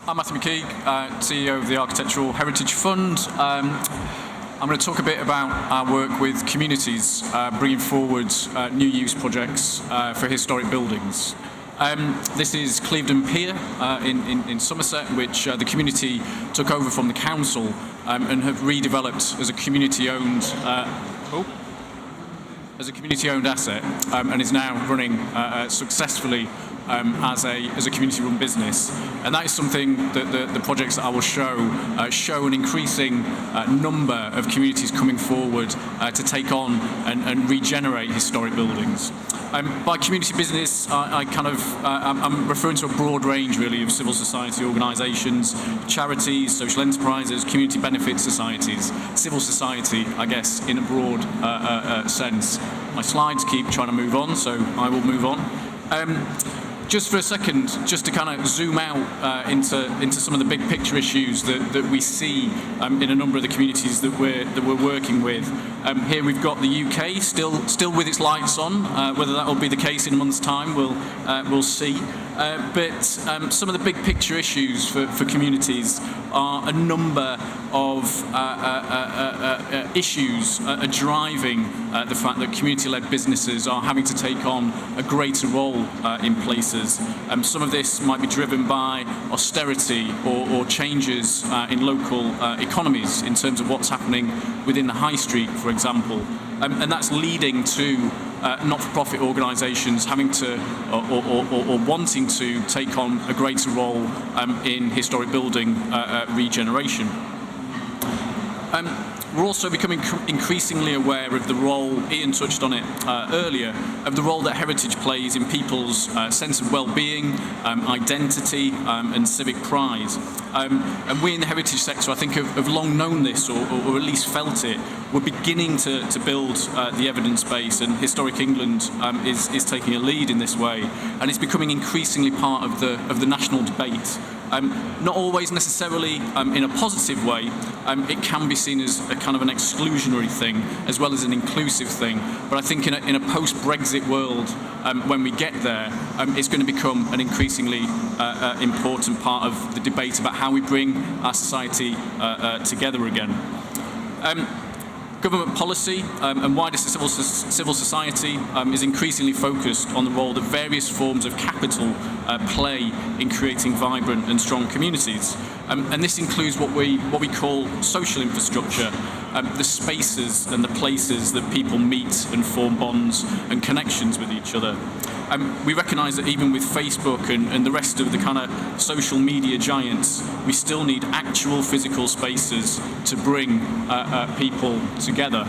I'm Mckeague, CEO of the Architectural Heritage Fund. I'm going to talk a bit about our work with communities, bringing forward new use projects for historic buildings. This is Clevedon Pier in Somerset, which the community took over from the council and have redeveloped as a community-owned asset, and is now running successfully as a community-run business. And that is something that the projects that I will show an increasing number of communities coming forward to take on and regenerate historic buildings. By community business, I'm referring to a broad range really of civil society organisations, charities, social enterprises, community benefit societies, civil society, I guess, in a broad sense. My slides keep trying to move on, so I will move on. Just for a second, just to kind of zoom out into some of the big picture issues that we see in a number of the communities that we're working with. Here we've got the UK still with its lights on. Whether that will be the case in a month's time, we'll see. But some of the big picture issues for communities are a number of issues driving the fact that community-led businesses are having to take on a greater role in places. Some of this might be driven by austerity or changes in local economies in terms of what's happening within the high street, for example. And that's leading to not-for-profit organisations having to or wanting to take on a greater role in historic building regeneration. We're also becoming increasingly aware of the role, Ian touched on it earlier, of the role that heritage plays in people's sense of well-being, identity and civic pride. And we in the heritage sector, I think, have long known this or at least felt it. We're beginning to build the evidence base, and Historic England is taking a lead in this way, and it's becoming increasingly part of the national debate. Not always necessarily in a positive way. It can be seen as a kind of an exclusionary thing as well as an inclusive thing. But I think in a post-Brexit world, when we get there, it's going to become an increasingly important part of the debate about how we bring our society together again. Government policy and wider civil society is increasingly focused on the role that various forms of capital play in creating vibrant and strong communities. And this includes what we call social infrastructure, the spaces and the places that people meet and form bonds and connections with each other. We recognise that even with Facebook and the rest of the kind of social media giants, we still need actual physical spaces to bring people together.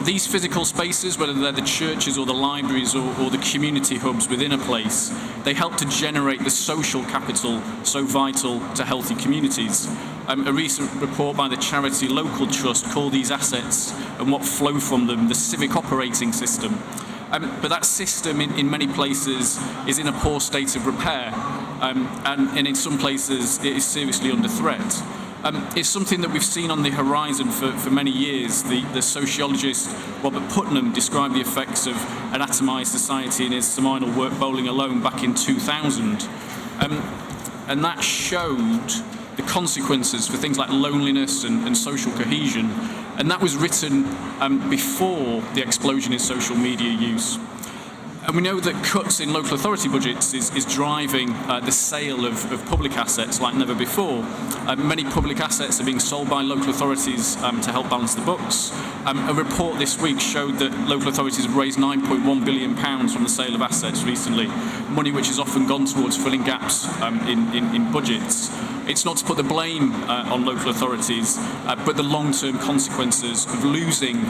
These physical spaces, whether they're the churches or the libraries or the community hubs within a place, they help to generate the social capital so vital to healthy communities. A recent report by the charity Local Trust called these assets and what flow from them the civic operating system. But that system in many places is in a poor state of repair, and in some places it is seriously under threat. It's something that we've seen on the horizon for many years. The sociologist Robert Putnam described the effects of an atomised society in his seminal work Bowling Alone back in 2000. And that showed the consequences for things like loneliness and social cohesion. And that was written before the explosion in social media use. And we know that cuts in local authority budgets is driving the sale of public assets like never before. Many public assets are being sold by local authorities to help balance the books. A report this week showed that local authorities have raised £9.1 billion from the sale of assets recently, money which has often gone towards filling gaps in budgets. It's not to put the blame on local authorities, but the long-term consequences of losing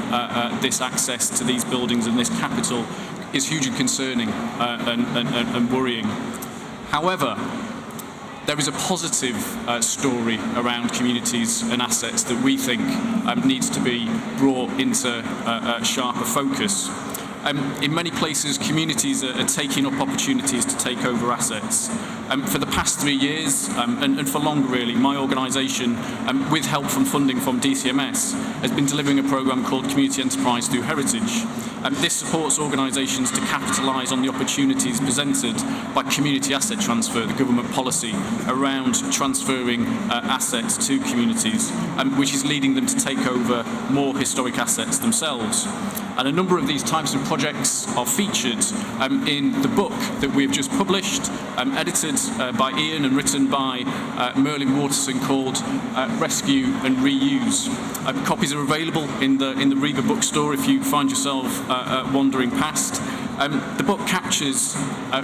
this access to these buildings and this capital is hugely concerning and worrying. However, there is a positive story around communities and assets that we think needs to be brought into sharper focus. In many places, communities are taking up opportunities to take over assets. For the past 3 years, and for longer really, my organisation, with help from funding from DCMS, has been delivering a programme called Community Enterprise Through Heritage. This supports organisations to capitalise on the opportunities presented by community asset transfer, the government policy around transferring assets to communities, which is leading them to take over more historic assets themselves. And a number of these types of projects are featured in the book that we've just published, edited by Ian and written by Merlin Waterson, called Rescue and Reuse. Copies are available in the Riga bookstore if you find yourself wandering past. The book captures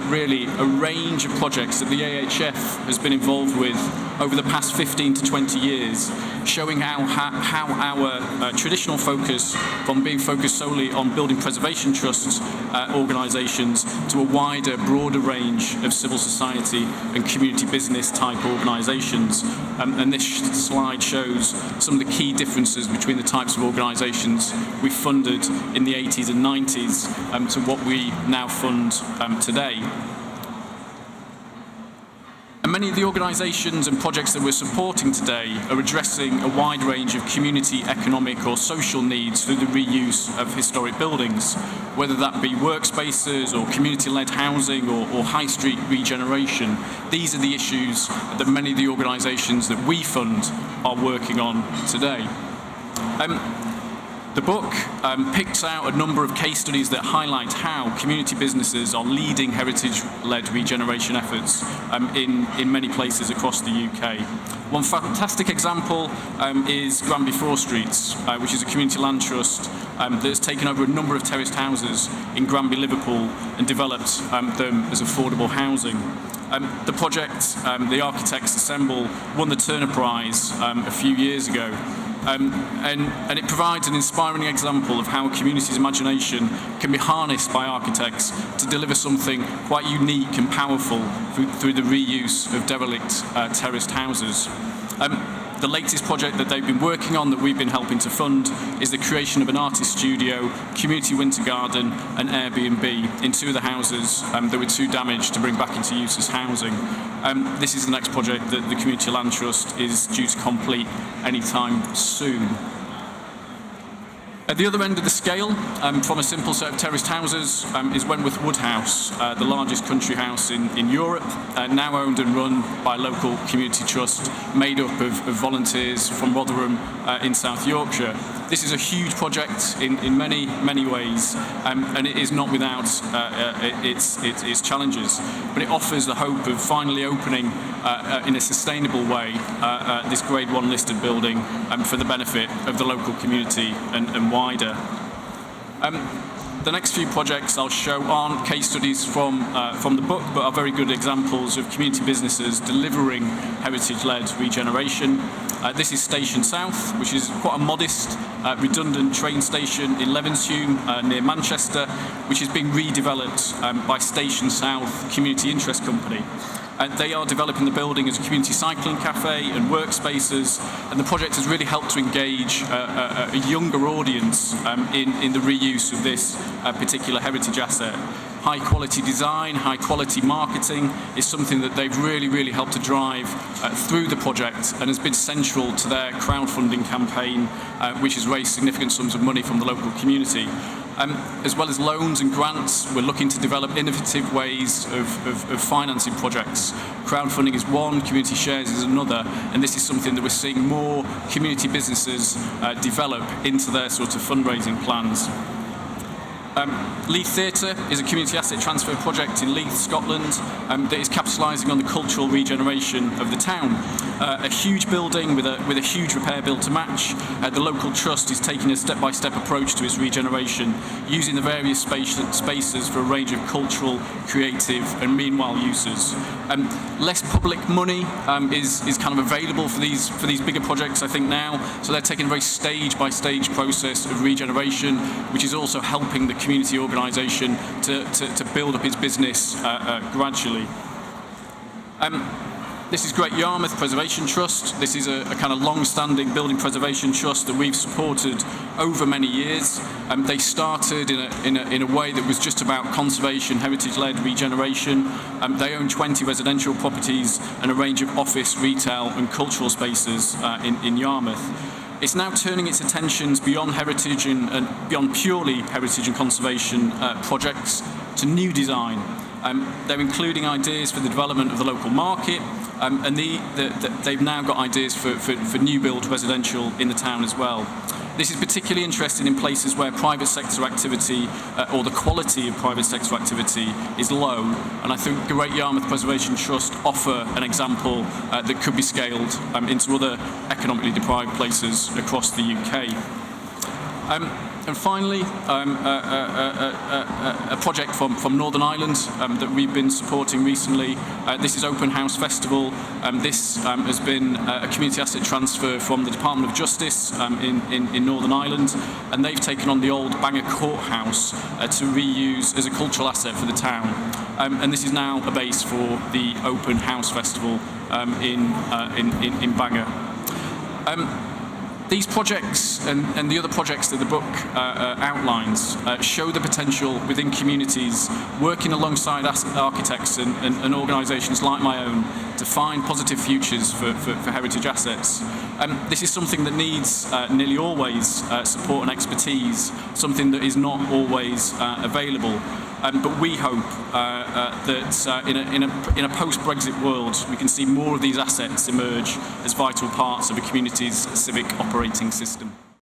really a range of projects that the AHF has been involved with over the past 15 to 20 years, showing how our traditional focus, from being focused solely on building preservation trusts organisations, to a wider, broader range of civil society and community business type organisations. And this slide shows some of the key differences between the types of organisations we funded in the 80s and 90s to what we now fund today. And many of the organisations and projects that we're supporting today are addressing a wide range of community, economic or social needs through the reuse of historic buildings, whether that be workspaces or community-led housing or high street regeneration. These are the issues that many of the organisations that we fund are working on today. The book picks out a number of case studies that highlight how community businesses are leading heritage-led regeneration efforts in many places across the UK. One fantastic example is Granby Forestries, which is a community land trust that has taken over a number of terraced houses in Granby, Liverpool, and developed them as affordable housing. The project, the architects assemble, won the Turner Prize a few years ago. And it provides an inspiring example of how a community's imagination can be harnessed by architects to deliver something quite unique and powerful through the reuse of derelict terraced houses. The latest project that they've been working on that we've been helping to fund is the creation of an artist studio, community winter garden and Airbnb in two of the houses that were too damaged to bring back into use as housing. This is the next project that the Community Land Trust is due to complete anytime soon. At the other end of the scale, from a simple set of terraced houses, is Wentworth Woodhouse, the largest country house in Europe, now owned and run by a local community trust made up of volunteers from Rotherham in South Yorkshire. This is a huge project in many ways, and it is not without its challenges, but it offers the hope of finally opening in a sustainable way this Grade 1 listed building for the benefit of the local community and wider. The next few projects I'll show aren't case studies from the book, but are very good examples of community businesses delivering heritage-led regeneration. This is Station South, which is quite a modest, redundant train station in Levenshulme near Manchester, which is being redeveloped by Station South Community Interest Company. They are developing the building as a community cycling cafe and workspaces, and the project has really helped to engage a younger audience in the reuse of this particular heritage asset. High quality design, high quality marketing is something that they've really helped to drive through the project and has been central to their crowdfunding campaign, which has raised significant sums of money from the local community. As well as loans and grants, we're looking to develop innovative ways of financing projects. Crowdfunding is one, community shares is another, and this is something that we're seeing more community businesses develop into their sort of fundraising plans. Leith Theatre is a community asset transfer project in Leith, Scotland, that is capitalising on the cultural regeneration of the town. A huge building with a huge repair bill to match. The local trust is taking a step-by-step approach to its regeneration, using the various spaces for a range of cultural, creative and meanwhile uses. Less public money is kind of available for these bigger projects, I think, now, so they're taking a very stage-by-stage process of regeneration, which is also helping the community organisation to build up its business gradually. This is Great Yarmouth Preservation Trust. This is a kind of long-standing building preservation trust that we've supported over many years. They started in a way that was just about conservation, heritage-led regeneration. They own 20 residential properties and a range of office, retail and cultural spaces in Yarmouth. It's now turning its attentions beyond heritage and beyond purely heritage and conservation projects to new design. They're including ideas for the development of the local market, and they've now got ideas for new build residential in the town as well. This is particularly interesting in places where private sector activity or the quality of private sector activity is low, and I think Great Yarmouth Preservation Trust offer an example that could be scaled into other economically deprived places across the UK. And finally, a project from Northern Ireland that we've been supporting recently. This is Open House Festival. This has been a community asset transfer from the Department of Justice in Northern Ireland, and they've taken on the old Bangor Courthouse to reuse as a cultural asset for the town. And this is now a base for the Open House Festival in Bangor. These projects and the other projects that the book outlines show the potential within communities working alongside architects and organisations like my own to find positive futures for heritage assets. This is something that needs nearly always support and expertise, something that is not always available. But we hope that in a post-Brexit world, we can see more of these assets emerge as vital parts of a community's civic operating system.